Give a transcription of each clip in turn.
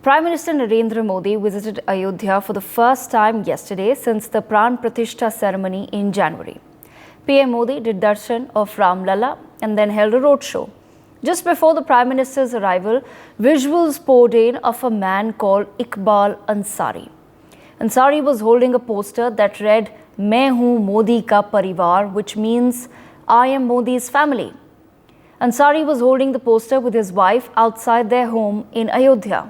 Prime Minister Narendra Modi visited Ayodhya for the first time yesterday since the Pran Pratishtha ceremony in January. PM Modi did darshan of Ram Lalla and then held a roadshow. Just before the Prime Minister's arrival, visuals poured in of a man called Iqbal Ansari. Ansari was holding a poster that read, "Main hoon Modi ka parivar," which means, "I am Modi's family." Ansari was holding the poster with his wife outside their home in Ayodhya.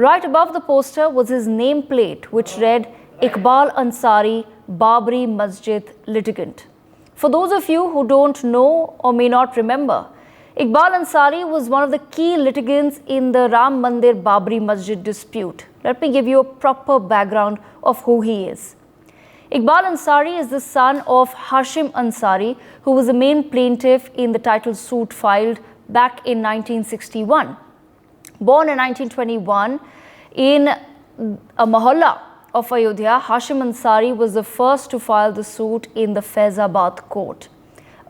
Right above the poster was his nameplate, which read, "Iqbal Ansari, Babri Masjid litigant." For those of you who don't know or may not remember, Iqbal Ansari was one of the key litigants in the Ram Mandir Babri Masjid dispute. Let me give you a proper background of who he is. Iqbal Ansari is the son of Hashim Ansari, who was the main plaintiff in the title suit filed back in 1961. Born in 1921 in a mohalla of Ayodhya, Hashim Ansari was the first to file the suit in the Faizabad court.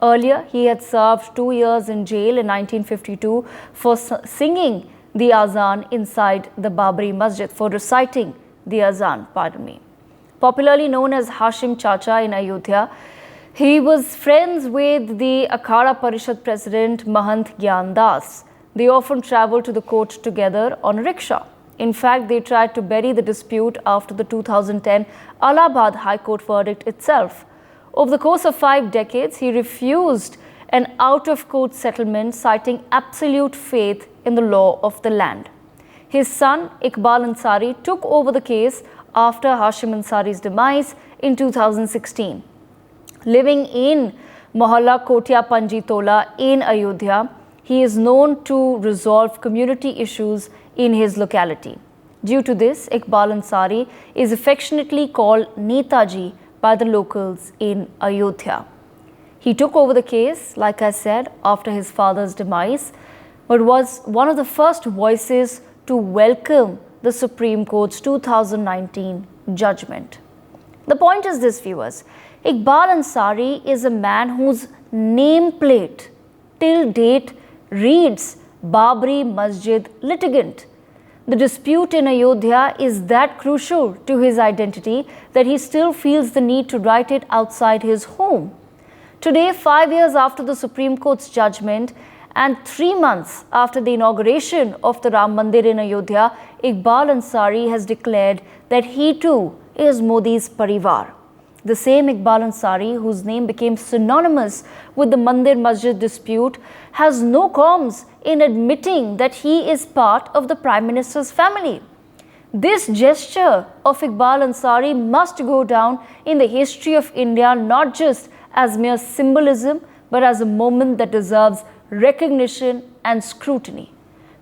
Earlier, he had served 2 years in jail in 1952 for singing the azan inside the Babri Masjid, for reciting the azan, pardon me. Popularly known as Hashim Chacha in Ayodhya, he was friends with the Akhada Parishad president Mahant Gyan Das. They often traveled to the court together on a rickshaw. In fact, they tried to bury the dispute after the 2010 Allahabad High Court verdict itself. Over the course of 5 decades, he refused an out-of-court settlement, citing absolute faith in the law of the land. His son, Iqbal Ansari, took over the case after Hashim Ansari's demise in 2016. Living in Mohalla Kotia Panjitola in Ayodhya, he is known to resolve community issues in his locality. Due to this, Iqbal Ansari is affectionately called Netaji by the locals in Ayodhya. He took over the case, like I said, after his father's demise, but was one of the first voices to welcome the Supreme Court's 2019 judgment. The point is this, viewers. Iqbal Ansari is a man whose nameplate till date reads Babri Masjid litigant. The dispute in Ayodhya is that crucial to his identity that he still feels the need to write it outside his home. Today, 5 years after the Supreme Court's judgment and 3 months after the inauguration of the Ram Mandir in Ayodhya, Iqbal Ansari has declared that he too is Modi's parivar. The same Iqbal Ansari, whose name became synonymous with the Mandir Masjid dispute, has no qualms in admitting that he is part of the Prime Minister's family. This gesture of Iqbal Ansari must go down in the history of India, not just as mere symbolism, but as a moment that deserves recognition and scrutiny.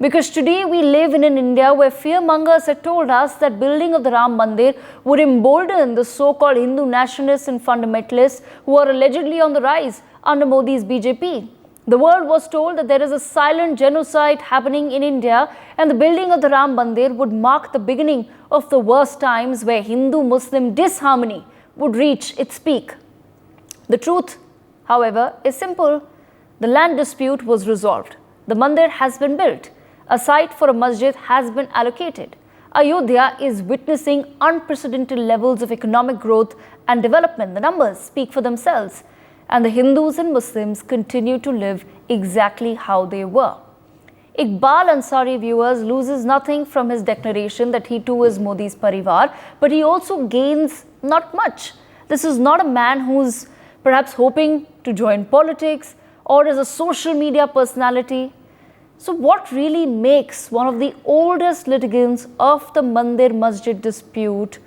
Because today we live in an India where fearmongers had told us that building of the Ram Mandir would embolden the so-called Hindu nationalists and fundamentalists who are allegedly on the rise under Modi's BJP. The world was told that there is a silent genocide happening in India, and the building of the Ram Mandir would mark the beginning of the worst times where Hindu-Muslim disharmony would reach its peak. The truth, however, is simple. The land dispute was resolved. The Mandir has been built. A site for a masjid has been allocated. Ayodhya is witnessing unprecedented levels of economic growth and development. The numbers speak for themselves. And the Hindus and Muslims continue to live exactly how they were. Iqbal Ansari, viewers, loses nothing from his declaration that he too is Modi's parivar, but he also gains not much. This is not a man who's perhaps hoping to join politics or is a social media personality. So what really makes one of the oldest litigants of the Mandir Masjid dispute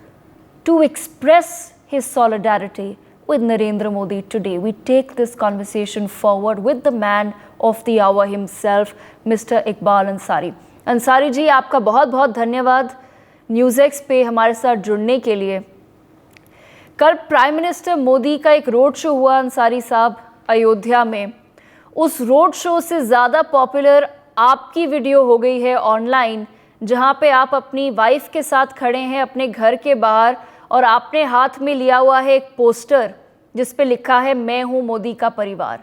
to express his solidarity with Narendra Modi today? We take this conversation forward with the man of the hour himself, Mr. Iqbal Ansari. Ansari जी, आपका बहुत बहुत धन्यवाद news पे हमारे साथ जुड़ने के लिए। कल प्राइम मिनिस्टर मोदी का एक रोड शो हुआ अंसारी साहब अयोध्या में। उस रोड शो से ज़्यादा पॉपुलर आपकी वीडियो हो गई है ऑनलाइन, जहां पे आप अपनी वाइफ के साथ खड़े हैं अपने घर के बाहर और आपने हाथ में लिया हुआ है एक पोस्टर जिस पे लिखा है मैं हूं मोदी का परिवार।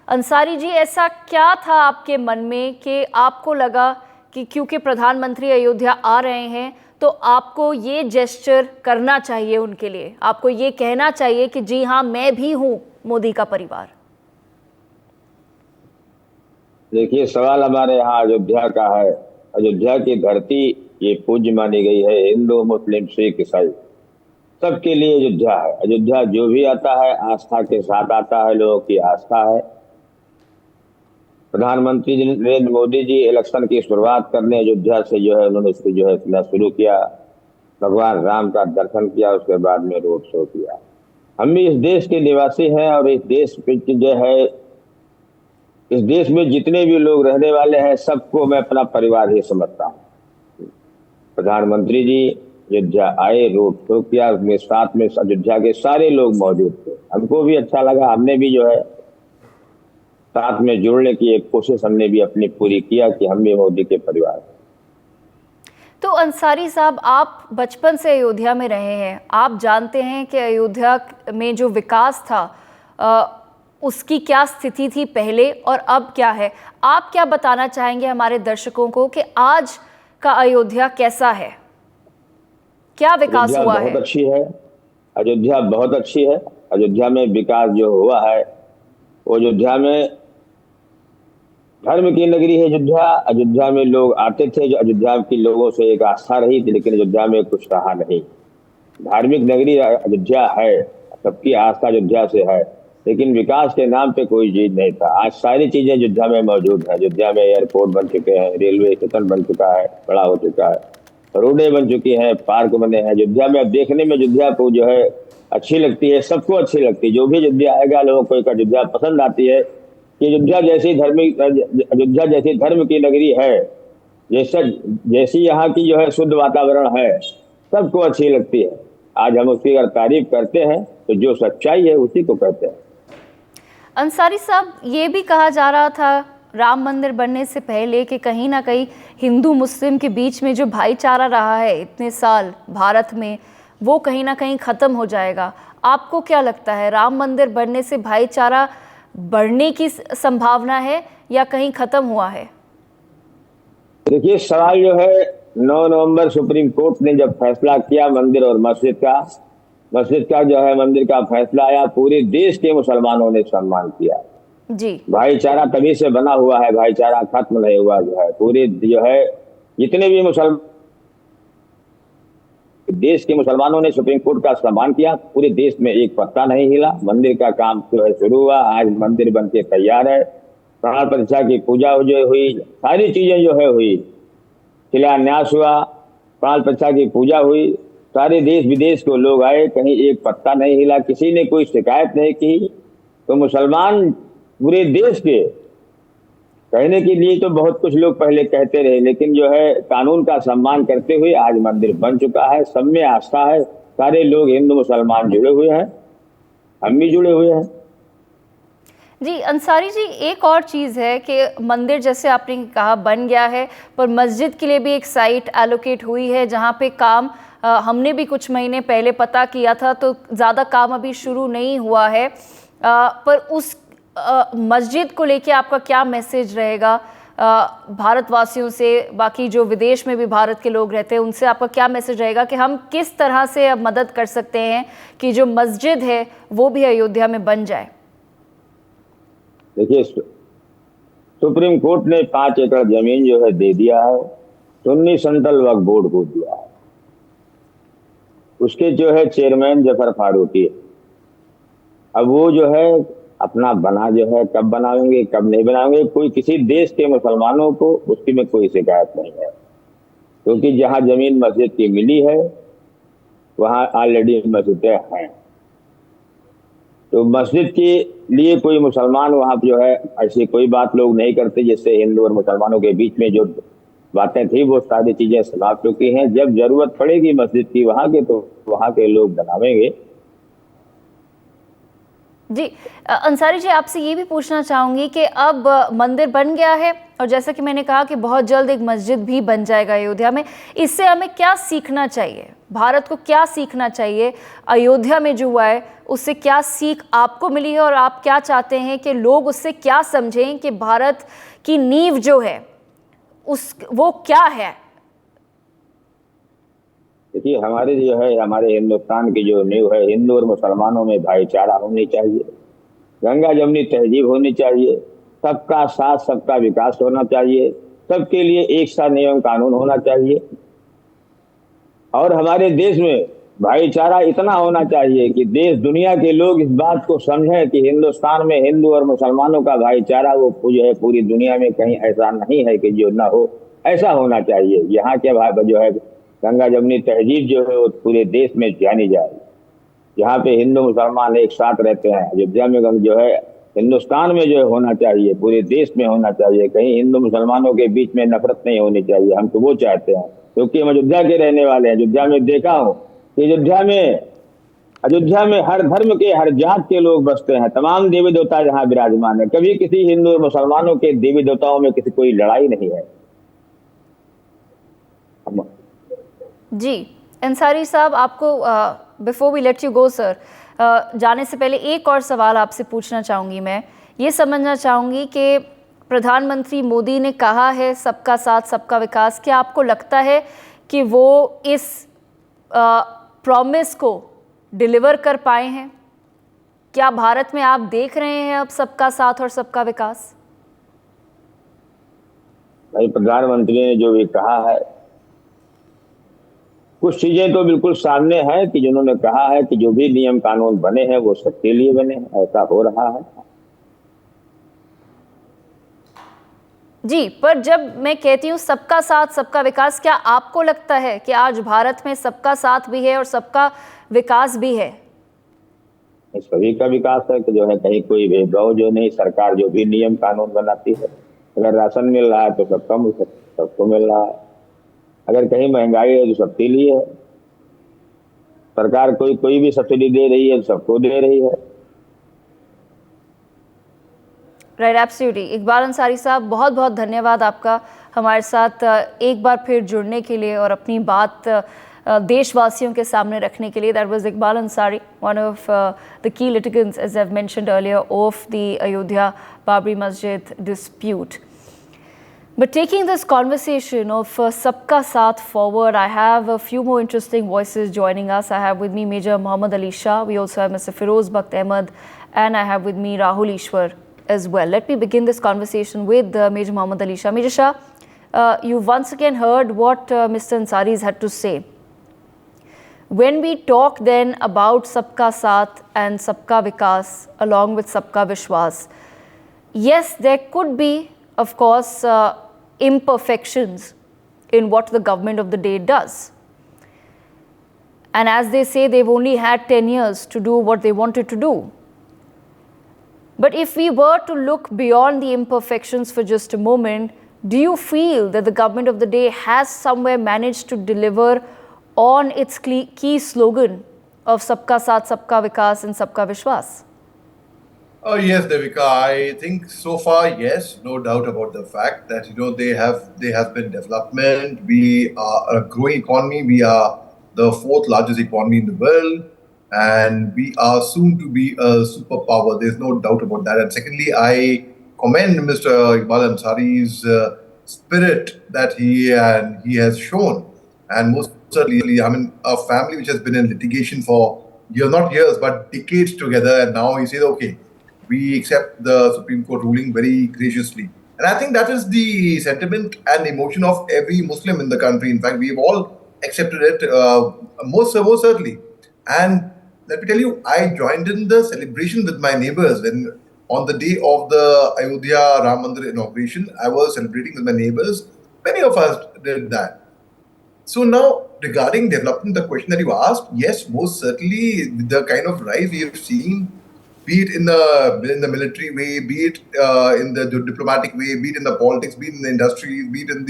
अंसारी जी, ऐसा क्या था आपके मन में कि आपको लगा कि क्योंकि प्रधानमंत्री अयोध्या आ रहे हैं तो आपको ये जेस्चर करना चाहिए उनके लिए, आपको ये कहना चाहिए कि जी हाँ, मैं भी हूँ मोदी का परिवार? देखिए, सवाल हमारे यहाँ अयोध्या का है। अयोध्या की धरती ये पूज्य मानी गई है। हिंदू, मुस्लिम, सिख, ईसाई सबके लिए अयोध्या है। अयोध्या जो भी आता है आस्था के साथ आता है, लोगों की आस्था है। प्रधानमंत्री नरेंद्र मोदी जी इलेक्शन की शुरुआत करने अयोध्या से जो है उन्होंने इसको जो है सिलसिला शुरू किया। भगवान राम का दर्शन किया, उसके बाद में रोड शो किया। हम भी इस देश के निवासी हैं और इस देश पे जो है, इस देश में जितने भी लोग रहने वाले हैं सबको मैं अपना परिवार ही समझता हूँ। प्रधानमंत्री जी अयोध्या आए, रोड शो किया, उसमें साथ में अयोध्या के सारे लोग मौजूद थे। हमको भी अच्छा लगा, हमने भी जो है साथ में जुड़ने की एक कोशिश हमने भी अपनी पूरी किया कि हम भी मोदी के परिवार। तो अंसारी साहब, आप बचपन से अयोध्या में रहे हैं, आप जानते हैं कि अयोध्या में जो विकास था उसकी क्या स्थिति थी पहले और अब क्या है। आप क्या बताना चाहेंगे हमारे दर्शकों को कि आज का अयोध्या कैसा है, क्या विकास हुआ है? बहुत अच्छी है, अयोध्या बहुत अच्छी है। अयोध्या में विकास जो हुआ है, वो अयोध्या में धर्म की नगरी है। अयोध्या, अयोध्या में लोग आते थे, जो अयोध्या के लोगों से एक आस्था रही थी, लेकिन अयोध्या में कुछ रहा नहीं। धार्मिक नगरी अयोध्या है, सबकी आस्था अयोध्या से है, लेकिन विकास के नाम पे कोई चीज नहीं था। आज सारी चीजें अयोध्या में मौजूद है। अयोध्या में एयरपोर्ट बन चुके हैं, रेलवे स्टेशन बन चुका है, बड़ा हो चुका है, रोडें बन चुकी हैं, पार्क बने हैं। अयोध्या में अब देखने में अयोध्या को जो है अच्छी लगती है, सबको अच्छी लगती है। जो भी अयोध्या आएगा लोगों को एक अयोध्या पसंद आती है कि अयोध्या जैसी धर्म की नगरी है, जैसी यहाँ की जो है शुद्ध वातावरण है, सबको अच्छी लगती है। आज हम उसकी अगर तारीफ करते हैं तो जो सच्चाई है उसी को कहते हैं। अंसारी साहब, ये भी कहा जा रहा था राम मंदिर बनने से पहले कि कहीं ना कहीं हिंदू मुस्लिम के बीच में जो भाईचारा रहा है इतने साल भारत में, वो कहीं ना कहीं ख़त्म हो जाएगा। आपको क्या लगता है, राम मंदिर बनने से भाईचारा बढ़ने की संभावना है या कहीं ख़त्म हुआ है? देखिए, सवाल जो है 9 नवंबर सुप्रीम कोर्ट ने जब फैसला किया मंदिर और मस्जिद का जो है मंदिर का फैसला आया, पूरे देश के मुसलमानों ने सम्मान किया जी। भाईचारा तभी से बना हुआ है, भाईचारा खत्म नहीं हुआ। जो है पूरे जो है जितने भी देश के मुसलमानों ने सुप्रीम कोर्ट का सम्मान किया। पूरे देश में एक पत्ता नहीं हिला। मंदिर का काम जो है शुरू हुआ, आज मंदिर बनके तैयार है। प्राण प्रतिष्ठा की पूजा जो हुई, सारी चीजें जो है हुई, शिलान्यास हुआ, प्राण प्रतिष्ठा की पूजा हुई, सारे देश विदेश को लोग आए, कहीं एक पत्ता नहीं हिला, किसी ने कोई शिकायत नहीं की। तो मुसलमान पूरे देश के कहने के लिए तो बहुत कुछ लोग पहले कहते रहे, लेकिन जो है कानून का सम्मान करते हुए आज मंदिर बन चुका है। सब में आस्था है, सारे लोग हिंदू मुसलमान जुड़े हुए हैं, हम भी जुड़े हुए हैं। जी अंसारी जी, एक और चीज़ है कि मंदिर जैसे आपने कहा बन गया है, पर मस्जिद के लिए भी एक साइट एलोकेट हुई है जहां पे काम हमने भी कुछ महीने पहले पता किया था, तो ज़्यादा काम अभी शुरू नहीं हुआ है। पर उस मस्जिद को लेके आपका क्या मैसेज रहेगा भारतवासियों से, बाकी जो विदेश में भी भारत के लोग रहते हैं उनसे आपका क्या मैसेज रहेगा कि हम किस तरह से अब मदद कर सकते हैं कि जो मस्जिद है वो भी अयोध्या में बन जाए? देखिए, सुप्रीम कोर्ट ने 5 एकड़ जमीन जो है दे दिया है, सुन्नी सेंट्रल वक्फ बोर्ड को दिया है। उसके जो है चेयरमैन जफर फारूकी। अब वो जो है अपना बना जो है, कब बनाएंगे कब नहीं बनाएंगे, कोई किसी देश के मुसलमानों को उसकी में कोई शिकायत नहीं है, क्योंकि जहां जमीन मस्जिद की मिली है वहां ऑलरेडी मस्जिदें हैं। तो मस्जिद के लिए कोई मुसलमान वहां जो है ऐसी कोई बात लोग नहीं करते, जिससे हिंदू और मुसलमानों के बीच में जो बातें थी वो सारी चीजें समाप्त चुकी हैं। जब जरूरत पड़ेगी मस्जिद की वहां के, तो वहां के लोग बनावेंगे। जी अंसारी जी, आपसे ये भी पूछना चाहूँगी कि अब मंदिर बन गया है और जैसा कि मैंने कहा कि बहुत जल्द एक मस्जिद भी बन जाएगा अयोध्या में, इससे हमें क्या सीखना चाहिए, भारत को क्या सीखना चाहिए? अयोध्या में जो हुआ है उससे क्या सीख आपको मिली है और आप क्या चाहते हैं कि लोग उससे क्या समझें कि भारत की नींव जो है वो क्या है? देखिए, हमारे हिंदुस्तान की जो नींव है, हिंदू और मुसलमानों में भाईचारा होनी चाहिए, गंगा जमनी तहजीब होनी चाहिए, सबका साथ सबका विकास होना चाहिए, सबके लिए एक सा नियम कानून होना चाहिए, और हमारे देश में भाईचारा इतना होना चाहिए कि देश दुनिया के लोग इस बात को समझें कि हिंदुस्तान में हिंदू और मुसलमानों का भाईचारा वो जो है पूरी दुनिया में कहीं ऐसा नहीं है कि जो ना हो, ऐसा होना चाहिए। यहाँ के जो है गंगा जमनी तहजीब जो है वो पूरे देश में जानी जाए, जहाँ पे हिंदू मुसलमान एक साथ रहते हैं। अयोध्या में जो है हिंदुस्तान में जो है होना चाहिए, पूरे देश में होना चाहिए, कहीं हिंदू मुसलमानों के बीच में नफरत नहीं होनी चाहिए। हम तो वो चाहते हैं, क्योंकि हम अयोध्या के रहने वाले हैं। अयोध्या में देखा हूँ कि अयोध्या में हर धर्म के, हर जात के लोग बसते हैं, तमाम देवी देवता यहाँ विराजमान है। कभी किसी हिंदू और मुसलमानों के देवी देवताओं में किसी कोई लड़ाई नहीं है। जी अंसारी साहब, आपको before we let you go sir, जाने से पहले एक और सवाल आपसे पूछना चाहूँगी। मैं ये समझना चाहूँगी कि प्रधानमंत्री मोदी ने कहा है सबका साथ सबका विकास, क्या आपको लगता है कि वो इस प्रॉमिस को डिलीवर कर पाए हैं? क्या भारत में आप देख रहे हैं अब सबका साथ और सबका विकास? भाई, प्रधानमंत्री ने जो भी कहा है, कुछ चीजें तो बिल्कुल सामने है कि जिन्होंने कहा है कि जो भी नियम कानून बने हैं वो सबके लिए बने हैं, ऐसा हो रहा है। जी, पर जब मैं कहती हूँ सबका साथ सबका विकास, क्या आपको लगता है कि आज भारत में सबका साथ भी है और सबका विकास भी है? सभी का विकास है कि जो है कहीं कोई भेदभाव जो नहीं। सरकार जो भी नियम कानून बनाती है, अगर राशन मिल रहा है तो सबको मिल रहा है, अगर कहीं महंगाई है तो सबके लिए है। सरकार कोई भी सब्सिडी दे रही है तो सबको दे रही है। Right, absolutely. इकबाल अंसारी साहब, बहुत बहुत धन्यवाद आपका हमारे साथ एक बार फिर जुड़ने के लिए और अपनी बात देशवासियों के सामने रखने के लिए। That was Iqbal Ansari, one of the key litigants, as I've mentioned earlier, of the Ayodhya Babri Masjid dispute. But taking this conversation of Sabka Saath forward, I have a few more interesting voices joining us. I have with me Major Muhammad Ali Shah. We also have Mr. Feroz Bakht Ahmed, and I have with me Rahul Ishwar as well. Let me begin this conversation with Major Muhammad Ali Shah. Major Shah, you've once again heard what Mr. Ansari's had to say. When we talk then about Sabka Saath and Sabka Vikas along with Sabka Vishwas, yes, there could be, of course, imperfections in what the government of the day does. And as they say, they've only had 10 years to do what they wanted to do. But if we were to look beyond the imperfections for just a moment, do you feel that the government of the day has somewhere managed to deliver on its key slogan of Sabka Saath, Sabka Vikas and Sabka Vishwas? Oh yes, Devika. I think so far, yes, no doubt about the fact that there has been development. We are a growing economy. We are the fourth largest economy in the world, and we are soon to be a superpower. There's no doubt about that. And secondly, I commend Mr. Iqbal Ansari's spirit that he has shown, and most certainly, I mean, a family which has been in litigation for not years but decades together, and now he says, okay, we accept the Supreme Court ruling very graciously. And I think that is the sentiment and emotion of every Muslim in the country. In fact, we've all accepted it most certainly. And let me tell you, I joined in the celebration with my neighbors when on the day of the Ayodhya Ram Mandir inauguration, I was celebrating with my neighbors. Many of us did that. So now, regarding development, the question that you asked, yes, most certainly the kind of rise we have seen, be it in the military way, be it in the diplomatic way, be it in the politics, be it in the industry, be it in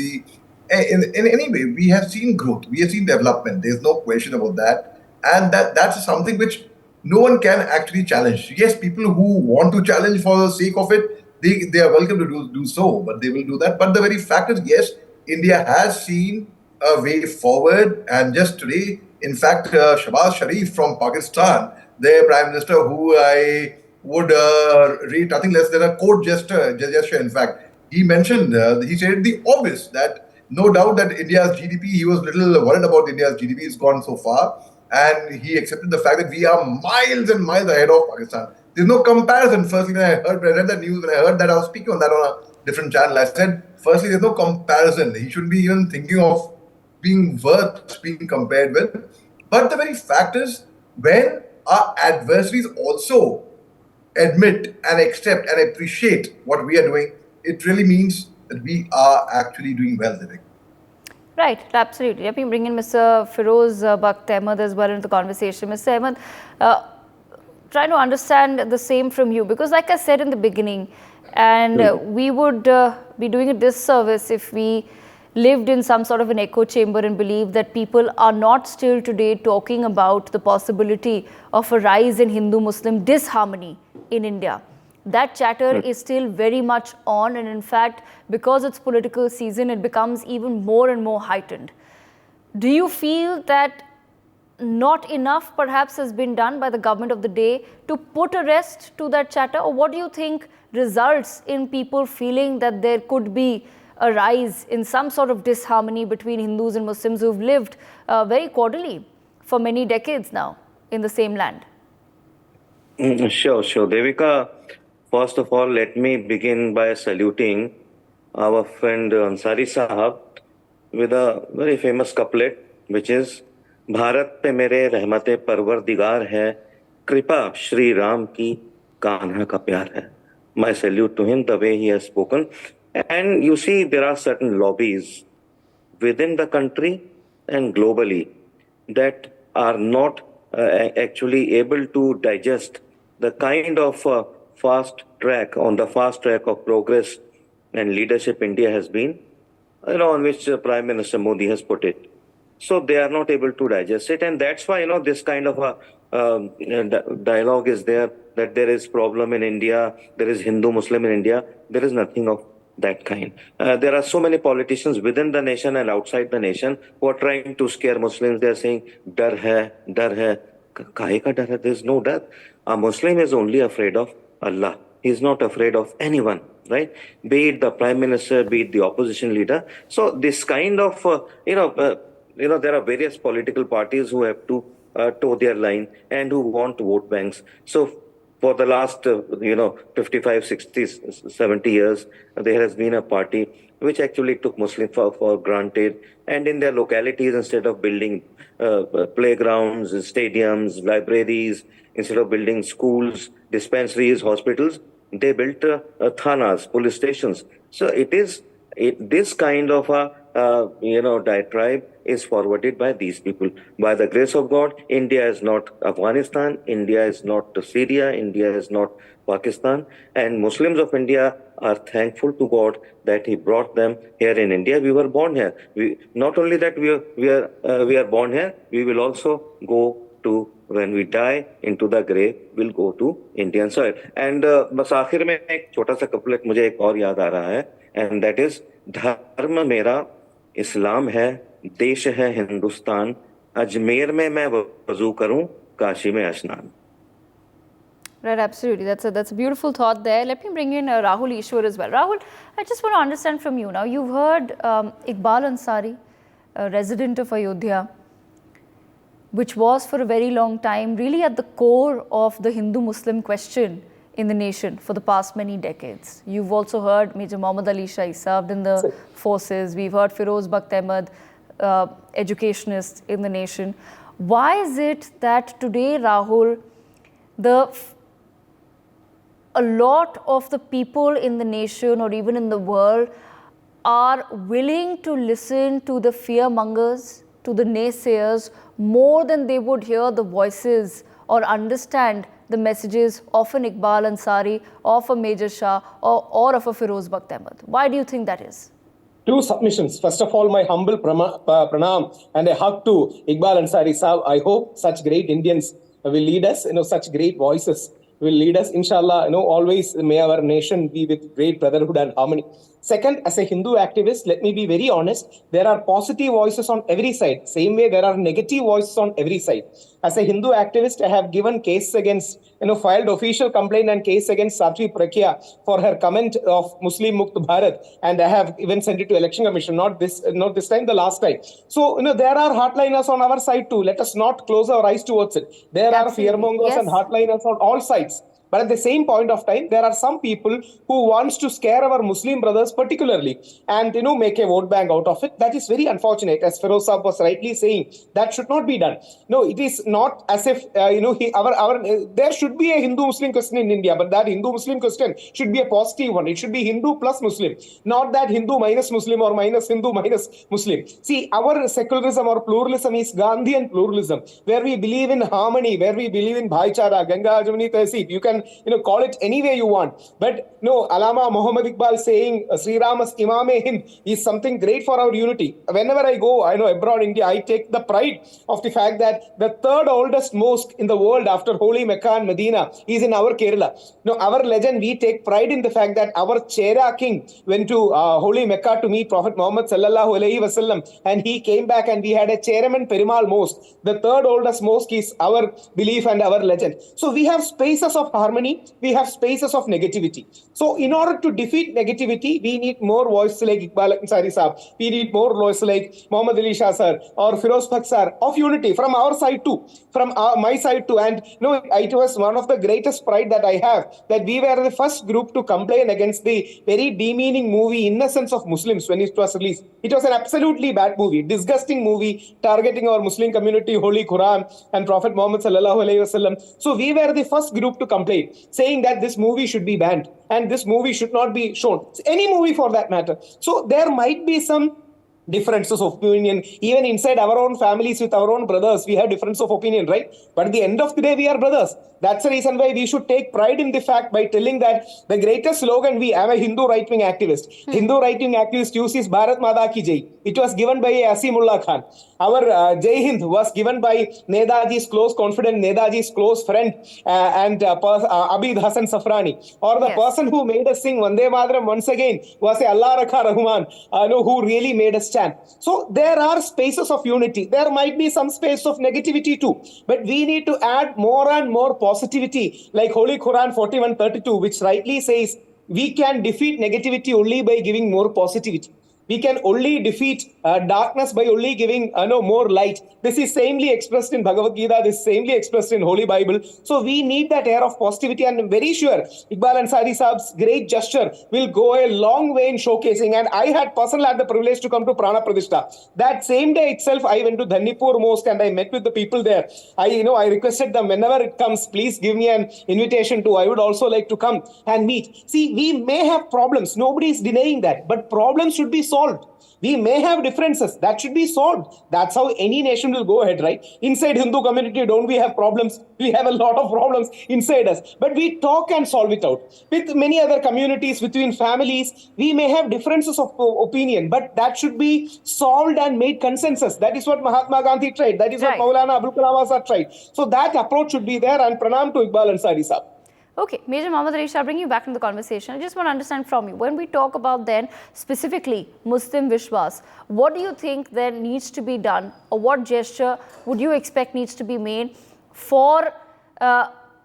any way, we have seen growth, we have seen development. There's no question about that, and that's something which no one can actually challenge. Yes, people who want to challenge for the sake of it, they are welcome to do so, but they will do that. But the very fact is, yes, India has seen a way forward, and just today, in fact, Shahbaz Sharif from Pakistan, their Prime Minister, who I would rate nothing less than a court gesture, in fact, he mentioned, he said the obvious that no doubt that India's GDP, he was little worried about India's GDP, it's gone so far. And he accepted the fact that we are miles and miles ahead of Pakistan. There's no comparison. Firstly, when I read the news, when I heard that, I was speaking on that on a different channel. I said, firstly, there's no comparison. He shouldn't be even thinking of being worth being compared with. But the very fact is, when our adversaries also admit and accept and appreciate what we are doing, it really means that we are actually doing well, Divik. Right, absolutely. Let me bring in Mr. Feroz Bakht Ahmed as well into the conversation. Mr. Ahmed, trying to understand the same from you, because like I said in the beginning, and we would be doing a disservice if we lived in some sort of an echo chamber and believed that people are not still today talking about the possibility of a rise in Hindu-Muslim disharmony in India. That chatter is still very much on, and in fact, because it's political season, it becomes even more and more heightened. Do you feel that not enough perhaps has been done by the government of the day to put a rest to that chatter? Or what do you think results in people feeling that there could be a rise in some sort of disharmony between Hindus and Muslims who've lived very cordially for many decades now in the same land? Sure. Devika, first of all, let me begin by saluting our friend Ansari Sahab with a very famous couplet, which is, Bharat पे मेरे रहमते परवरदिगार है, कृपा श्री राम की, कान्हा का प्यार है. My salute to him, the way he has spoken. And you see, there are certain lobbies within the country and globally that are not actually able to digest the kind of fast track of progress and leadership India has been, on which Prime Minister Modi has put it. So they are not able to digest it, and that's why this kind of a dialogue is there, that there is problem in India, there is Hindu-Muslim in India. There is nothing of that kind. There are so many politicians within the nation and outside the nation who are trying to scare Muslims. They are saying, dar hai. Kahe ka dar hai? There is no dar. A Muslim is only afraid of Allah. He is not afraid of anyone, right? Be it the Prime Minister, be it the opposition leader. So this kind of, there are various political parties who have to toe their line and who want vote banks. So for the last, 55, 60, 70 years, there has been a party which actually took Muslim for granted. And in their localities, instead of building playgrounds, stadiums, libraries, instead of building schools, dispensaries, hospitals, they built thanas, police stations. So this kind of a diatribe is forwarded by these people. By the grace of God, India is not Afghanistan, India is not Syria, India is not Pakistan, and Muslims of India are thankful to God that He brought them here in India. We were born here. Not only that we are born here, we will also go to, when we die into the grave, we'll go to Indian soil. And बस आखिर में एक छोटा सा couplet मुझे एक और याद आ रहा है, and that is, धर्म मेरा इस्लाम है, देश है हिंदुस्तान, अजमेर में मैं वजू करूं, काशी में स्नान. Right, absolutely. That's a beautiful thought there. Let me bring in Rahul Ishwar as well. Rahul, I just want to understand from you now. You've heard Iqbal Ansari, a resident of Ayodhya, which was for a very long time really at the core of the Hindu-Muslim question in the nation for the past many decades. You've also heard Major Mohammad Ali Shah, served in the forces. We've heard Feroz Bakht Ahmed, educationist in the nation. Why is it that today, Rahul, a lot of the people in the nation or even in the world are willing to listen to the fear-mongers, to the naysayers, more than they would hear the voices or understand the messages of an Iqbal Ansari, of a Major Shah, or of a Feroz Bakht Ahmed? Why do you think that is? Two submissions. First of all, my humble pranam and a hug to Iqbal Ansari Sahab. I hope such great Indians will lead us, such great voices will lead us. Inshallah, always may our nation be with great brotherhood and harmony. Second, as a Hindu activist, let me be very honest, there are positive voices on every side. Same way there are negative voices on every side. As a Hindu activist, I have given case against, filed official complaint and case against Satvi Prakya for her comment of Muslim Mukt Bharat, and I have even sent it to Election Commission, not this time, the last time. So, there are hardliners on our side too. Let us not close our eyes towards it. There are Absolutely. fearmongers and Yes. hardliners on all sides. But at the same point of time, there are some people who wants to scare our Muslim brothers particularly and, make a vote bank out of it. That is very unfortunate. As Feroz Saab was rightly saying, that should not be done. No, it is not as if, there should be a Hindu-Muslim question in India, but that Hindu-Muslim question should be a positive one. It should be Hindu plus Muslim, not that Hindu minus Muslim or minus Hindu minus Muslim. See, our secularism or pluralism is Gandhian pluralism, where we believe in harmony, where we believe in Bhaichara, Ganga Jamuni Tehzeeb. You can call it any way you want. But no, Alama Muhammad Iqbal saying Sri Rama's Imam-e-Hind is something great for our unity. Whenever I go, abroad India, I take the pride of the fact that the third oldest mosque in the world after Holy Mecca and Medina is in our Kerala. Our legend, we take pride in the fact that our Chera king went to Holy Mecca to meet Prophet Muhammad sallallahu alaihi wasallam, and he came back and we had a Chairman Perumal mosque. The third oldest mosque is our belief and our legend. So we have spaces of harmony, we have spaces of negativity. So in order to defeat negativity, we need more voices like Iqbal Ansari Saab, we need more voices like Muhammad Ali Shah sir or Firoz Bhakt sir of unity from our side too, from my side too. And it was one of the greatest pride that I have, that we were the first group to complain against the very demeaning movie Innocence of Muslims when it was released. It was an absolutely bad movie, disgusting movie targeting our Muslim community, Holy Quran and Prophet Muhammad sallallahu alaihi wasallam. So we were the first group to complain, saying that this movie should be banned and this movie should not be shown. Any movie for that matter. So there might be some differences of opinion. Even inside our own families with our own brothers, we have difference of opinion, right? But at the end of the day, we are brothers. That's the reason why we should take pride in the fact by telling that the greatest slogan we have a Hindu right-wing activist. Hindu right-wing activist uses Bharat Mata Ki Jai. It was given by Asimullah Khan. Our Jai Hind was given by Netaji's close confidant, Netaji's close friend, and Abid Hassan Safrani. Or the person who made us sing Vande Mataram once again was Allah Rakha Rahman, who really made us chant. So there are spaces of unity. There might be some space of negativity too. But we need to add more and more positivity, like Holy Quran 41:32, which rightly says we can defeat negativity only by giving more positivity. We can only defeat darkness by only giving more light. This is samely expressed in Bhagavad Gita. This is samely expressed in Holy Bible. So we need that air of positivity, and I'm very sure Iqbal Ansari Saab's great gesture will go a long way in showcasing. And I had personally had the privilege to come to Prana Pratishtha. That same day itself, I went to Dhannipur Mosque and I met with the people there. I requested them, whenever it comes, please give me an invitation to. I would also like to come and meet. See, we may have problems. Nobody is denying that. But problems should be solved. We may have differences that should be solved. That's how any nation will go ahead, right? Inside Hindu community, don't we have problems? We have a lot of problems inside us, but we talk and solve it out. With many other communities, between families, we may have differences of opinion, but that should be solved and made consensus. That is what Mahatma Gandhi tried. That is what Maulana Abul Kalam Azad tried. So that approach should be there, and pranam to Iqbal Ansari Saab. Okay, Major Muhammad Ali Shah, I'll bring you back in the conversation. I just want to understand from you, when we talk about then specifically Muslim Vishwas, what do you think then needs to be done, or what gesture would you expect needs to be made for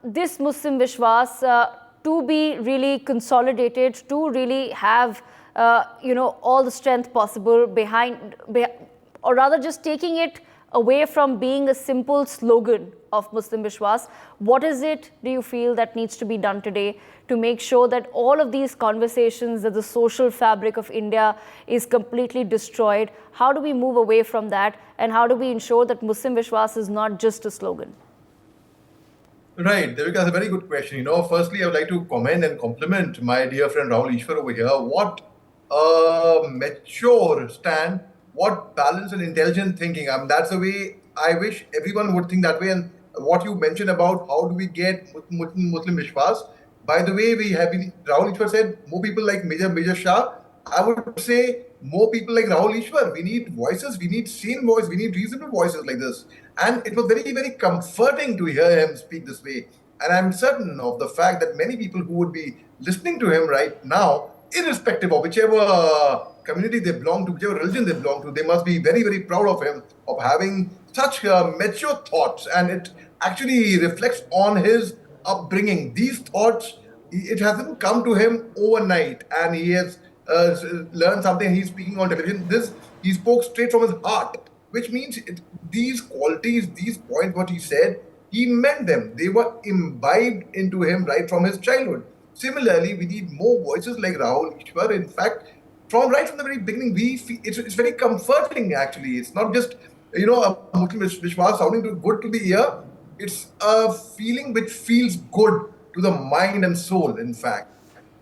this Muslim Vishwas to be really consolidated, to really have all the strength possible behind, or rather just taking it away from being a simple slogan of Muslim Vishwas? What is it, do you feel, that needs to be done today to make sure that all of these conversations, that the social fabric of India is completely destroyed? How do we move away from that, and how do we ensure that Muslim Vishwas is not just a slogan? Right, Devika, that's a very good question. Firstly, I would like to commend and compliment my dear friend Rahul Ishwar over here. What a mature stand, what balanced and intelligent thinking. That's the way I wish everyone would think that way. And what you mentioned about how do we get Muslim Vishwas, by the way, we have been, Rahul Ishwar said, more people like Major Shah. I would say more people like Rahul Ishwar. We need voices, we need sane voices, we need reasonable voices like this. And it was very, very comforting to hear him speak this way. And I'm certain of the fact that many people who would be listening to him right now irrespective of whichever community they belong to, whichever religion they belong to, they must be very, very proud of him, of having such mature thoughts. And it actually reflects on his upbringing. These thoughts, it hasn't come to him overnight, and he has learned something. He's speaking on television. This, he spoke straight from his heart, which means these qualities, these points, what he said, he meant them. They were imbibed into him right from his childhood. Similarly, we need more voices like Rahul Ishwar. In fact, right from the very beginning, we feel it's very comforting. Actually, it's not just a Muslim Vishwas sounding good to the ear. It's a feeling which feels good to the mind and soul. In fact,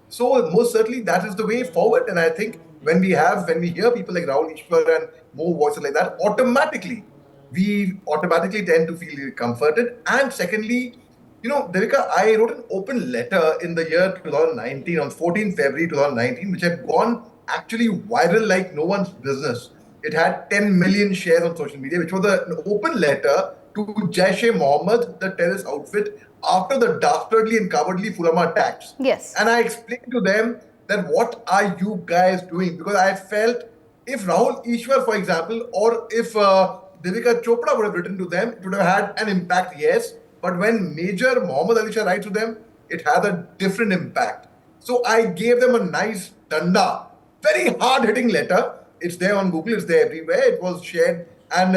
so most certainly that is the way forward. And I think when we hear people like Rahul Ishwar and more voices like that, we automatically tend to feel comforted. And secondly, Devika, I wrote an open letter in the year 2019, on 14th February 2019, which had gone actually viral like no one's business. It had 10 million shares on social media, which was an open letter to Jaish-e-Mohammed, the terrorist outfit, after the dastardly and cowardly Pulwama attacks. Yes. And I explained to them that what are you guys doing? Because I felt if Rahul Ishwar, for example, or if Devika Chopra would have written to them, it would have had an impact, yes. But when Major Muhammad Ali Shah writes to them, it had a different impact. So I gave them a nice danda, very hard-hitting letter. It's there on Google, it's there everywhere. It was shared, and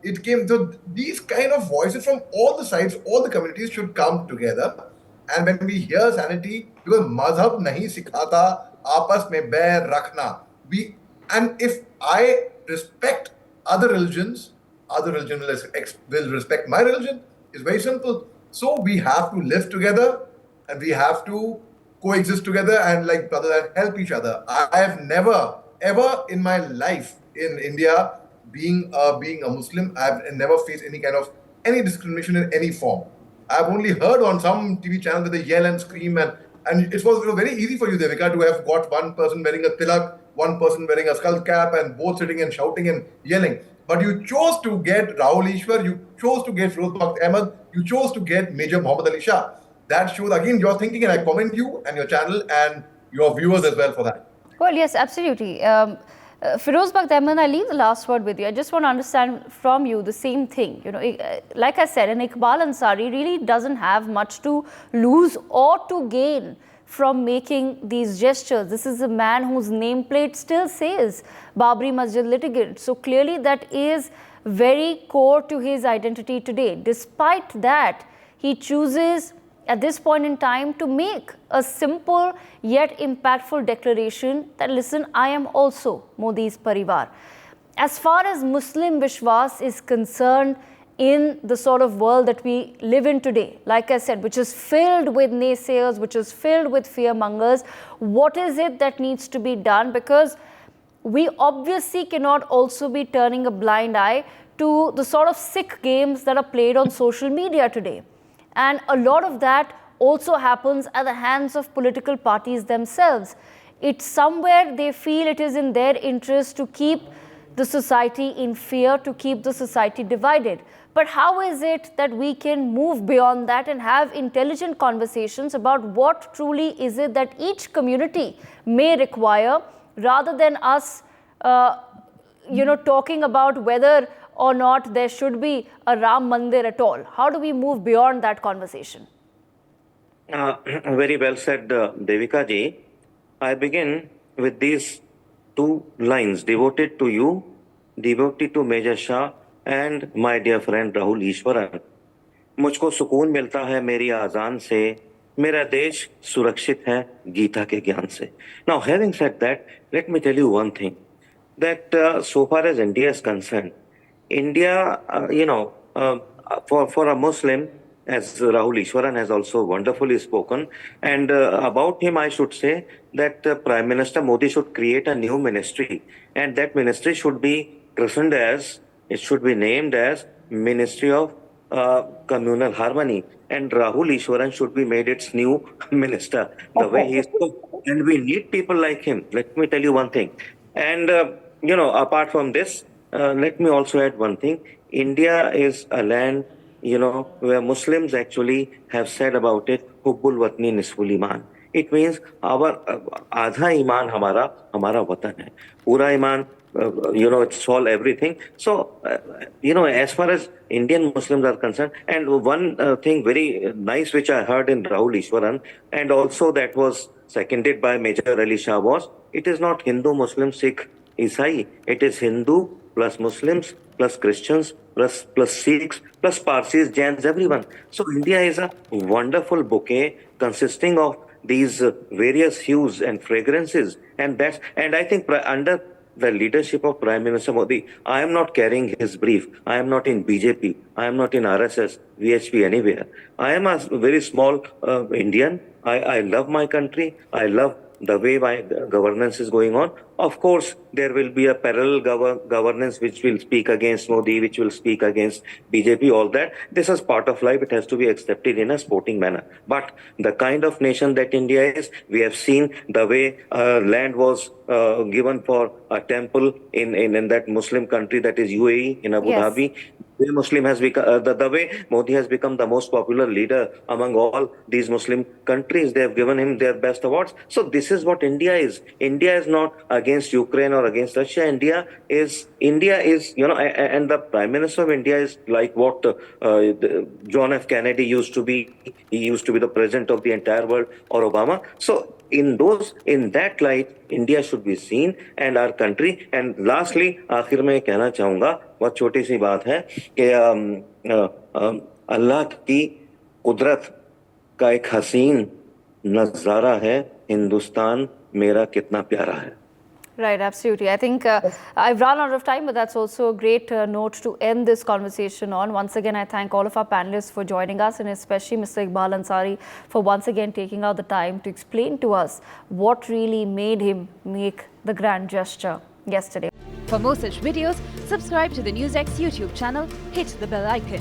it came. So these kind of voices from all the sides, all the communities should come together. And when we hear sanity, because mazhab nahi sikhata aapas mein bair rakhna. And if I respect other religions will respect my religion. It's very simple. So we have to live together, and we have to coexist together, and like brothers, and help each other. I have never, ever in my life in India, being a Muslim, I've never faced any discrimination in any form. I've only heard on some TV channel that they yell and scream, and it was very easy for you, Devika, to have got one person wearing a tilak, one person wearing a skull cap, and both sitting and shouting and yelling. But you chose to get Rahul Ishwar, you chose to get Firoz Bakht Ahmed, you chose to get Major Muhammad Ali Shah. That shows, again, your thinking, and I commend you and your channel and your viewers as well for that. Well, yes, absolutely. Firoz Bakht Ahmed, I leave the last word with you. I just want to understand from you the same thing. Like I said, an Iqbal Ansari really doesn't have much to lose or to gain from making these gestures. This is a man whose nameplate still says Babri Masjid litigant. So clearly that is very core to his identity today. Despite that, he chooses at this point in time to make a simple yet impactful declaration that, listen, I am also Modi's Parivar. As far as Muslim Vishwas is concerned, in the sort of world that we live in today, like I said, which is filled with naysayers, which is filled with fearmongers, what is it that needs to be done? Because we obviously cannot also be turning a blind eye to the sort of sick games that are played on social media today. And a lot of that also happens at the hands of political parties themselves. It's somewhere they feel it is in their interest to keep the society in fear, to keep the society divided. But how is it that we can move beyond that and have intelligent conversations about what truly is it that each community may require, rather than us, talking about whether or not there should be a Ram Mandir at all? How do we move beyond that conversation? Very well said, Devika ji. I begin with these two lines, devoted to you, devoted to Major Shah and my dear friend Rahul Ishwaran. मुझको सुकून मिलता है मेरी आजान से, मेरा देश सुरक्षित है गीता के ज्ञान से. Now, having said that, let me tell you one thing, that so far as India is concerned, India, for a Muslim, as Rahul Ishwaran has also wonderfully spoken, and about him I should say that Prime Minister Modi should create a new ministry, and that ministry should be christened as, it should be named as Ministry of Communal Harmony, and Rahul Ishwaran should be made its new minister. The way he spoke, and we need people like him. Let me tell you one thing, and apart from this, let me also add one thing. India is a land, where Muslims actually have said about it, Hubbul Watni Nisful Iman. It means our आधा ईमान हमारा वतन है, पूरा ईमान it's all everything. So as far as Indian Muslims are concerned, and one thing very nice which I heard in Rahul Ishwaran, and also that was seconded by Major Ali Shah, was it is not Hindu, Muslim, Sikh, Isai, it is Hindu plus Muslims plus Christians plus Sikhs plus Parsis, Jains, everyone. So India is a wonderful bouquet consisting of these various hues and fragrances, and I think under the leadership of Prime Minister Modi, I am not carrying his brief. I am not in BJP. I am not in RSS, VHP, anywhere. I am a very small Indian. I love my country. I love the way my governance is going on. Of course, there will be a parallel governance which will speak against Modi, which will speak against BJP, all that. This is part of life. It has to be accepted in a sporting manner. But the kind of nation that India is, we have seen the way land was given for a temple in that Muslim country, that is UAE, in Abu Yes. Dhabi. Muslim has become the way Modi has become the most popular leader among all these Muslim countries. They have given him their best awards. So this is what India is. India is not against Ukraine or against Russia. India is and the Prime Minister of India is like what John F. Kennedy used to be. He used to be the president of the entire world, or Obama. So in that light, India should be seen, and our country. And lastly, आखिर में कहना चाहूंगा, बहुत छोटी सी बात है कि अल्लाह की कुदरत का एक हसीन नजारा है, हिंदुस्तान मेरा कितना प्यारा है. Right, absolutely. I think I've run out of time, but that's also a great note to end this conversation on. Once again, I thank all of our panelists for joining us, and especially Mr. Iqbal Ansari for once again taking out the time to explain to us what really made him make the grand gesture yesterday. For more such videos, subscribe to the NewsX YouTube channel, hit the bell icon.